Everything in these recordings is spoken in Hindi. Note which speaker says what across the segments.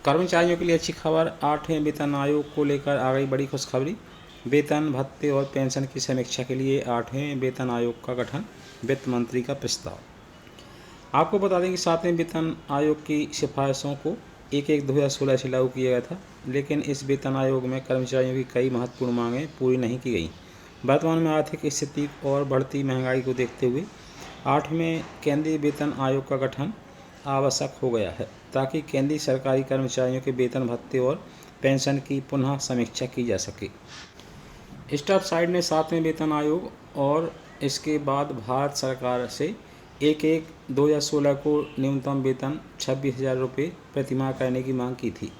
Speaker 1: कर्मचारियों के लिए अच्छी खबर। 8वें वेतन आयोग को लेकर आ गई बड़ी खुशखबरी। वेतन भत्ते और पेंशन की समीक्षा के लिए 8वें वेतन आयोग का गठन, वित्त मंत्री का प्रस्ताव। आपको बता दें कि 7वें वेतन आयोग की सिफारिशों को 1/1/2016 से लागू किया गया था, लेकिन इस वेतन आयोग में कर्मचारियों की कई महत्वपूर्ण मांगें पूरी नहीं की गई। वर्तमान में आर्थिक स्थिति और बढ़ती महंगाई को देखते हुए 8वें केंद्रीय वेतन आयोग का गठन आवश्यक हो गया है, ताकि केंद्रीय सरकारी कर्मचारियों के वेतन भत्ते और पेंशन की पुनः समीक्षा की जा सके। स्टाफ साइड ने 7वें वेतन आयोग और इसके बाद भारत सरकार से 1/1/2016 को न्यूनतम वेतन 26,000 रुपये प्रतिमाह करने की मांग की थी,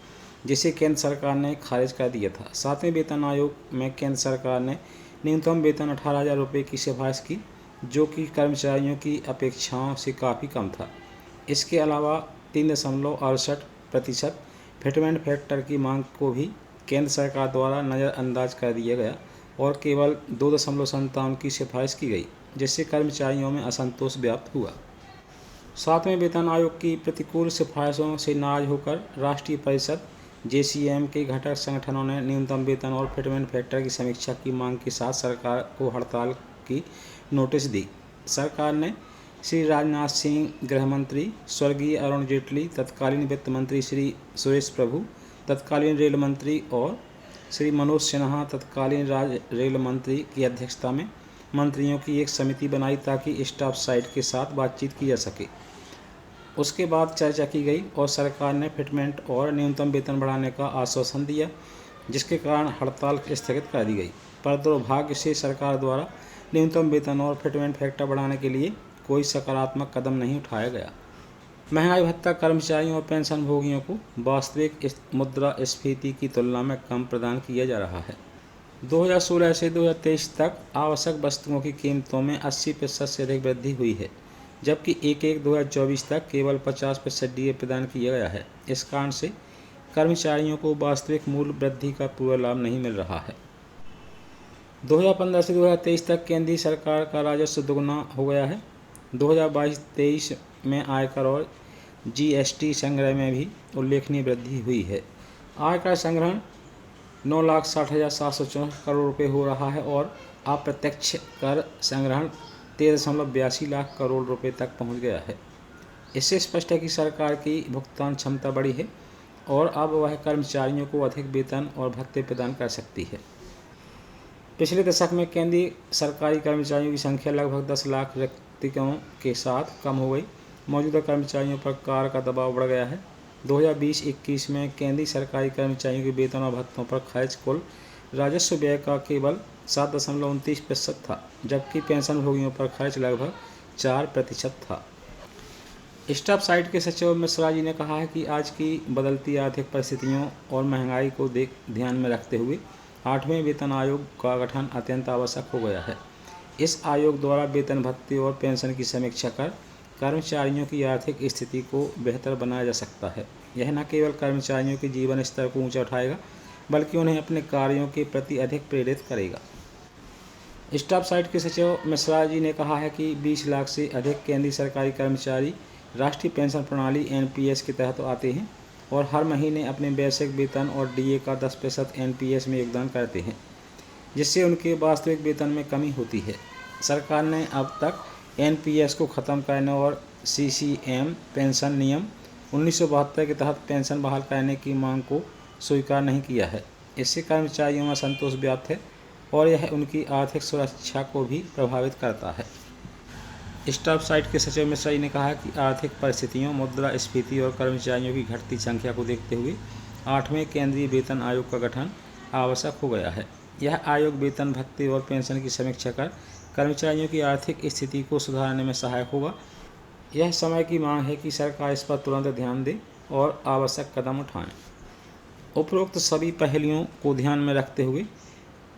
Speaker 1: जिसे केंद्र सरकार ने खारिज कर दिया था। 7वें वेतन आयोग में केंद्र सरकार ने न्यूनतम वेतन 18,000 रुपये की सिफारिश की, जो कि कर्मचारियों की अपेक्षाओं से काफ़ी कम था। इसके अलावा 3.68% फिटमेंट फैक्टर की मांग को भी केंद्र सरकार द्वारा नज़रअंदाज कर दिया गया और केवल 2.57 की सिफारिश की गई, जिससे कर्मचारियों में असंतोष व्याप्त हुआ। 7वें वेतन आयोग की प्रतिकूल सिफारिशों से नाराज होकर राष्ट्रीय परिषद (JCM) के घटक संगठनों ने न्यूनतम वेतन और फिटमेंट फैक्टर की समीक्षा की मांग के साथ सरकार को हड़ताल की नोटिस दी। सरकार ने श्री राजनाथ सिंह, गृह मंत्री स्वर्गीय अरुण जेटली, तत्कालीन वित्त मंत्री श्री सुरेश प्रभु, तत्कालीन रेल मंत्री और श्री मनोज सिन्हा, तत्कालीन रेल मंत्री की अध्यक्षता में मंत्रियों की एक समिति बनाई ताकि स्टाफ साइड के साथ बातचीत की जा सके। उसके बाद चर्चा की गई और सरकार ने फिटमेंट और न्यूनतम वेतन बढ़ाने का आश्वासन दिया, जिसके कारण हड़ताल स्थगित कर दी गई। पर दुर्भाग्य से सरकार द्वारा न्यूनतम वेतन और फिटमेंट फैक्टर बढ़ाने के लिए कोई सकारात्मक कदम नहीं उठाया गया। महंगाई भत्ता कर्मचारियों और पेंशन भोगियों को वास्तविक मुद्रास्फीति की तुलना में कम प्रदान किया जा रहा है। 2016 से 2023 तक आवश्यक वस्तुओं की कीमतों में 80% से अधिक वृद्धि हुई है, जबकि 1/1/2024 तक केवल 50% डीए प्रदान किया गया है। इस कारण से कर्मचारियों को वास्तविक मूल्य वृद्धि का पूरा लाभ नहीं मिल रहा है। 2015 से 2023 तक केंद्रीय सरकार का राजस्व दोगुना हो गया है। 2022-23 में आयकर और GST संग्रह में भी उल्लेखनीय वृद्धि हुई है। आयकर संग्रहण 9,60,764 करोड़ रुपये हो रहा है और अप्रत्यक्ष कर संग्रहण 13.82 लाख करोड़ रुपये तक पहुंच गया है। इससे स्पष्ट है कि सरकार की भुगतान क्षमता बढ़ी है और अब वह कर्मचारियों को अधिक वेतन और भत्ते प्रदान कर सकती है। पिछले दशक में केंद्रीय सरकारी कर्मचारियों की संख्या लगभग 10 लाख रिक्तियों के साथ कम हो गई। मौजूदा कर्मचारियों पर कार्य का दबाव बढ़ गया है। 2020-21 में केंद्रीय सरकारी कर्मचारियों के वेतन और भत्तों पर खर्च कुल राजस्व व्यय का केवल 7.29% था, जबकि पेंशन भोगियों पर खर्च लगभग 4% था। स्टाफ साइड के सचिव मिश्रा जी ने कहा है कि आज की बदलती आर्थिक परिस्थितियों और महंगाई को ध्यान में रखते हुए 8वें वेतन आयोग का गठन अत्यंत आवश्यक हो गया है। इस आयोग द्वारा वेतन भत्ते और पेंशन की समीक्षा कर कर्मचारियों की आर्थिक स्थिति को बेहतर बनाया जा सकता है। यह न केवल कर्मचारियों के जीवन स्तर को ऊंचा उठाएगा, बल्कि उन्हें अपने कार्यों के प्रति अधिक प्रेरित करेगा। स्टाफ साइड के सचिव मिश्रा जी ने कहा है कि 20 लाख से अधिक केंद्रीय सरकारी कर्मचारी राष्ट्रीय पेंशन प्रणाली (NPS) के तहत आते हैं और हर महीने अपने बेसिक वेतन और DA का 10% NPS में योगदान करते हैं, जिससे उनके वास्तविक वेतन में कमी होती है। सरकार ने अब तक NPS को ख़त्म करने और CCM पेंशन नियम 1972 के तहत पेंशन बहाल करने की मांग को स्वीकार नहीं किया है। इससे कर्मचारियों में असंतोष व्याप्त है और यह उनकी आर्थिक सुरक्षा को भी प्रभावित करता है। स्टाफ साइड के सचिव मिश्रा जी ने कहा कि आर्थिक परिस्थितियों, मुद्रास्फीति और कर्मचारियों की घटती संख्या को देखते हुए 8वें केंद्रीय वेतन आयोग का गठन आवश्यक हो गया है। यह आयोग वेतन भत्ते और पेंशन की समीक्षा कर कर्मचारियों की आर्थिक स्थिति को सुधारने में सहायक होगा। यह समय की मांग है कि सरकार इस पर तुरंत ध्यान दे और आवश्यक कदम उठाएं। उपरोक्त सभी पहलुओं को ध्यान में रखते हुए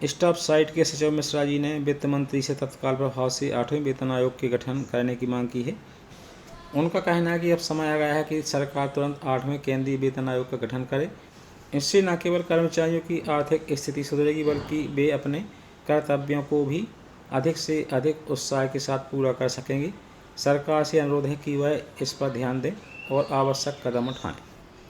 Speaker 1: स्टाफ साइड के सचिव मिश्रा जी ने वित्त मंत्री से तत्काल प्रभाव से 8वें वेतन आयोग के गठन करने की मांग की है। उनका कहना है कि अब समय आ गया है कि सरकार तुरंत 8वें केंद्रीय वेतन आयोग का गठन करे। इससे न केवल कर्मचारियों की आर्थिक स्थिति सुधरेगी, बल्कि वे अपने कर्तव्यों को भी अधिक से अधिक उत्साह के साथ पूरा कर सकेंगे। सरकार से अनुरोध है कि वह इस पर ध्यान दें और आवश्यक कदम उठाएं।